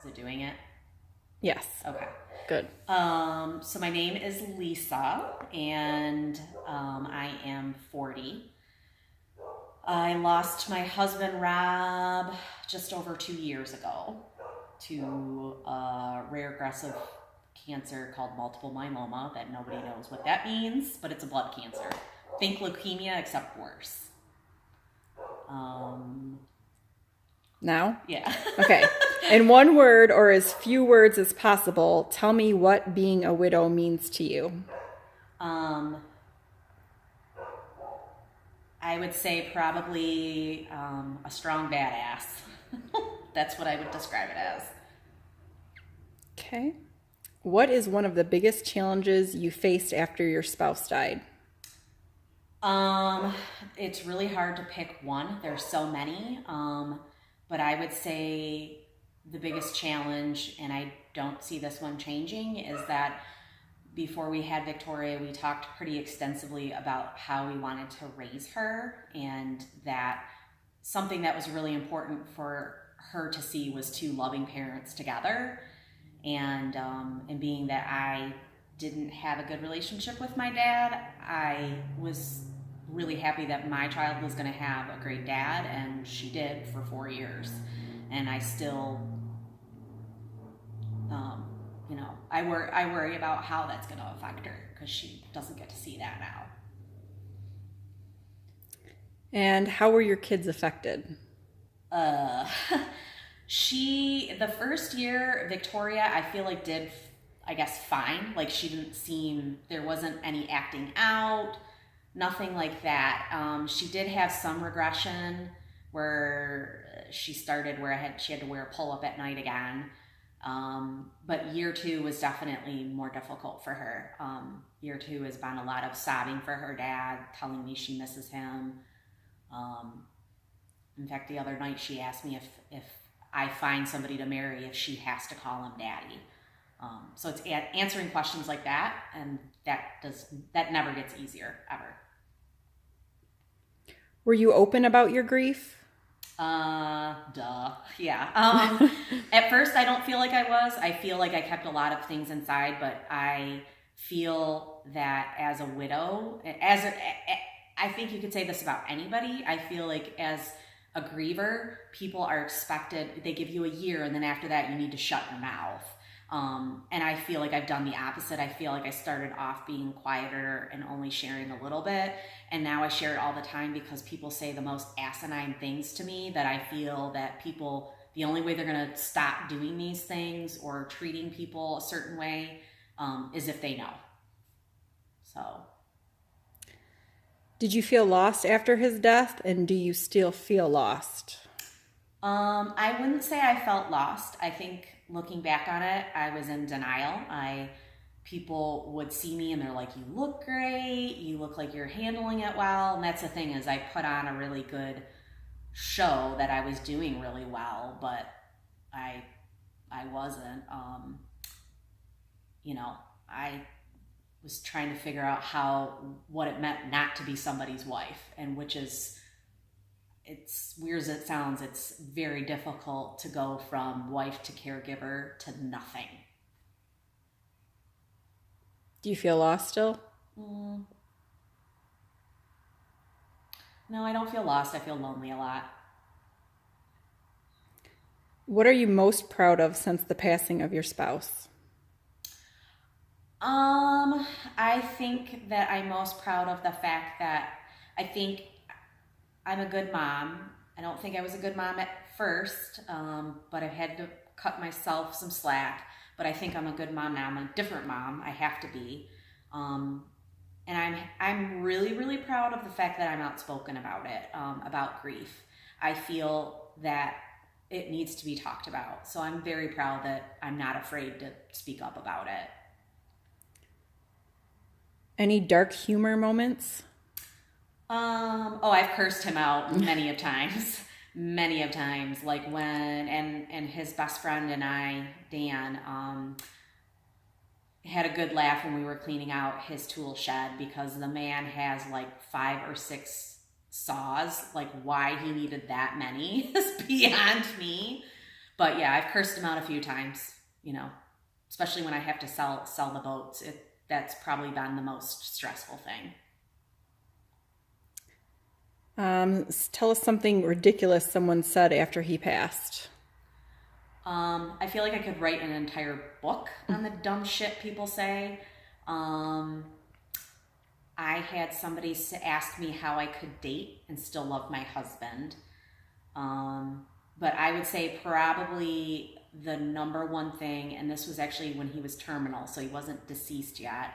Is it doing it? Yes. Okay. Good. So my name is Lisa, and I am 40. I lost my husband, Rob, just over 2 years ago to a rare aggressive cancer called multiple myeloma that nobody knows what that means, but it's a blood cancer. Think leukemia, except worse. Now? Yeah. Okay. In one word or as few words as possible, tell me what being a widow means to you. I would say probably a strong badass. That's what I would describe it as. Okay. What is one of the biggest challenges you faced after your spouse died? It's really hard to pick one. There's so many. But I would say the biggest challenge, and I don't see this one changing, is that before we had Victoria, we talked pretty extensively about how we wanted to raise her, and that something that was really important for her to see was two loving parents together. And being that I didn't have a good relationship with my dad, I was really happy that my child was going to have a great dad, and she did for 4 years. And I still, I worry about how that's going to affect her because she doesn't get to see that now. And how were your kids affected? The first year, Victoria, I feel like did, I guess, fine. Like she didn't seem, there wasn't any acting out, nothing like that. She did have some regression where she started where she had to wear a pull-up at night again. But year two was definitely more difficult for her. Year two has been a lot of sobbing for her dad, telling me she misses him. In fact, the other night she asked me if I find somebody to marry, if she has to call him daddy. So it's answering questions like that, and that never gets easier, ever. Were you open about your grief? Duh. Yeah. At first, I don't feel like I was. I feel like I kept a lot of things inside, but I feel that as a widow, I think you could say this about anybody. I feel like as a griever, people are expected, they give you a year, and then after that, you need to shut your mouth. And I feel like I've done the opposite. I feel like I started off being quieter and only sharing a little bit. And now I share it all the time because people say the most asinine things to me that I feel that people, the only way they're going to stop doing these things or treating people a certain way is if they know. So. Did you feel lost after his death, and do you still feel lost? I wouldn't say I felt lost. I think looking back on it, I was in denial. People would see me and they're like, you look great, you look like you're handling it well. And that's the thing, is I put on a really good show that I was doing really well, but I wasn't. I was trying to figure out what it meant not to be somebody's wife, and which is, it's weird as it sounds, it's very difficult to go from wife to caregiver to nothing. Do you feel lost still? No, I don't feel lost. I feel lonely a lot. What are you most proud of since the passing of your spouse? I think that I'm most proud of the fact that I think I'm a good mom. I don't think I was a good mom at first, but I've had to cut myself some slack. But I think I'm a good mom now. I'm a different mom. I have to be. And I'm really, really proud of the fact that I'm outspoken about it, about grief. I feel that it needs to be talked about. So I'm very proud that I'm not afraid to speak up about it. Any dark humor moments? I've cursed him out many of times. Many of times. Like when, and his best friend and I, Dan, had a good laugh when we were cleaning out his tool shed, because the man has like 5 or 6 saws. Like why he needed that many is beyond me. But yeah, I've cursed him out a few times, you know, especially when I have to sell the boats. That's probably been the most stressful thing. Tell us something ridiculous someone said after he passed. I feel like I could write an entire book on the dumb shit people say. Um, I had somebody ask me how I could date and still love my husband. But I would say probably the number one thing, and this was actually when he was terminal, so he wasn't deceased yet,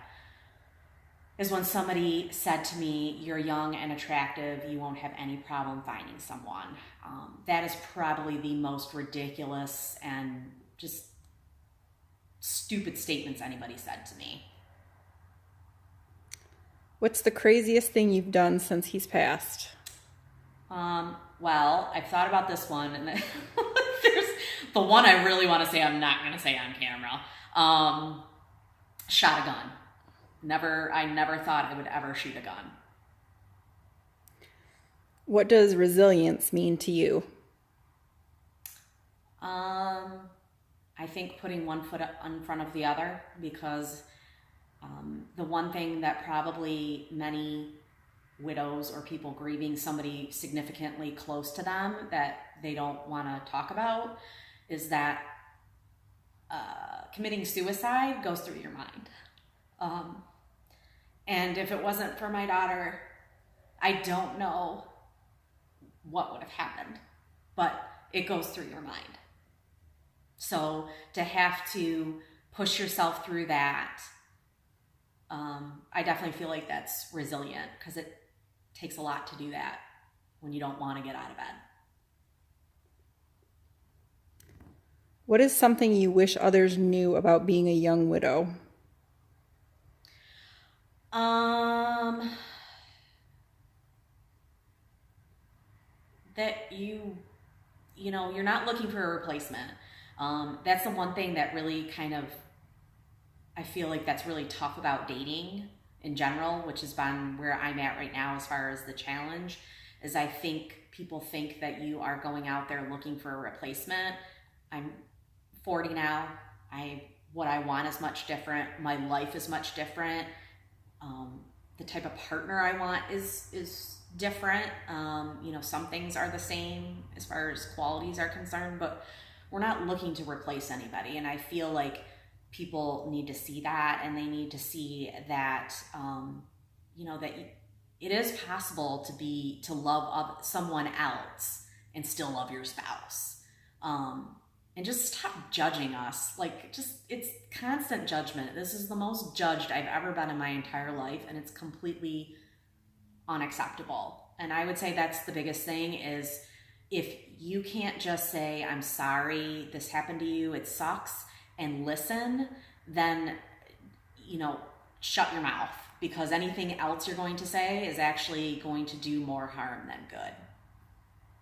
is when somebody said to me, "You're young and attractive, you won't have any problem finding someone." That is probably the most ridiculous and just stupid statements anybody said to me. What's the craziest thing you've done since he's passed? Well, I've thought about this one, and there's the one I really want to say I'm not going to say on camera. Shot a gun. I never thought I would ever shoot a gun. What does resilience mean to you? I think putting one foot in front of the other, because the one thing that probably many widows or people grieving somebody significantly close to them that they don't want to talk about is that committing suicide goes through your mind. And if it wasn't for my daughter, I don't know what would have happened, but it goes through your mind. So to have to push yourself through that, I definitely feel like that's resilient, because it takes a lot to do that when you don't want to get out of bed. What is something you wish others knew about being a young widow? That you know, you're not looking for a replacement. That's the one thing that really kind of, I feel like that's really tough about dating in general, which has been where I'm at right now as far as the challenge, is I think people think that you are going out there looking for a replacement. I'm 40 now. What I want is much different. My life is much different. The type of partner I want is different. You know, some things are the same as far as qualities are concerned, but we're not looking to replace anybody. And I feel like people need to see that, and they need to see that, you know, that it is possible to love someone else and still love your spouse. And just stop judging us. Like, it's constant judgment. This is the most judged I've ever been in my entire life, and it's completely unacceptable. And I would say that's the biggest thing, is if you can't just say, "I'm sorry, this happened to you, it sucks," and listen, then, you know, shut your mouth, because anything else you're going to say is actually going to do more harm than good.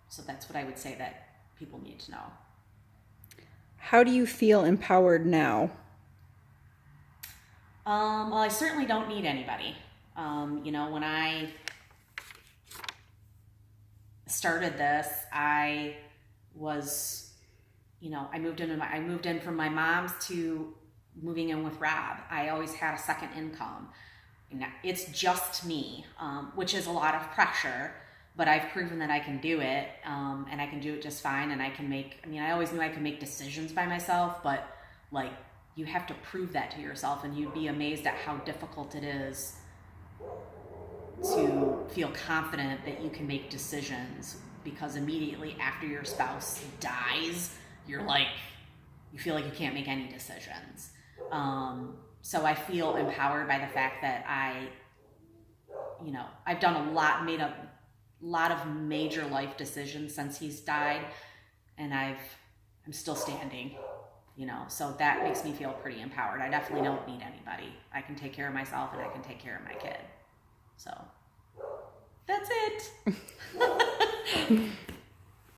So that's what I would say that people need to know. How do you feel empowered now? Well, I certainly don't need anybody. You know, when I started this, I was, you know, I moved in from my mom's to moving in with Rob. I always had a second income. It's just me, which is a lot of pressure, but I've proven that I can do it, and I can do it just fine. And I always knew I could make decisions by myself, but like, you have to prove that to yourself, and you'd be amazed at how difficult it is to feel confident that you can make decisions, because immediately after your spouse dies, you feel like you can't make any decisions. So I feel empowered by the fact that I've done made a lot of major life decisions since he's died, and I'm still standing, you know, so that makes me feel pretty empowered. I definitely don't need anybody. I can take care of myself, and I can take care of my kid. So that's it.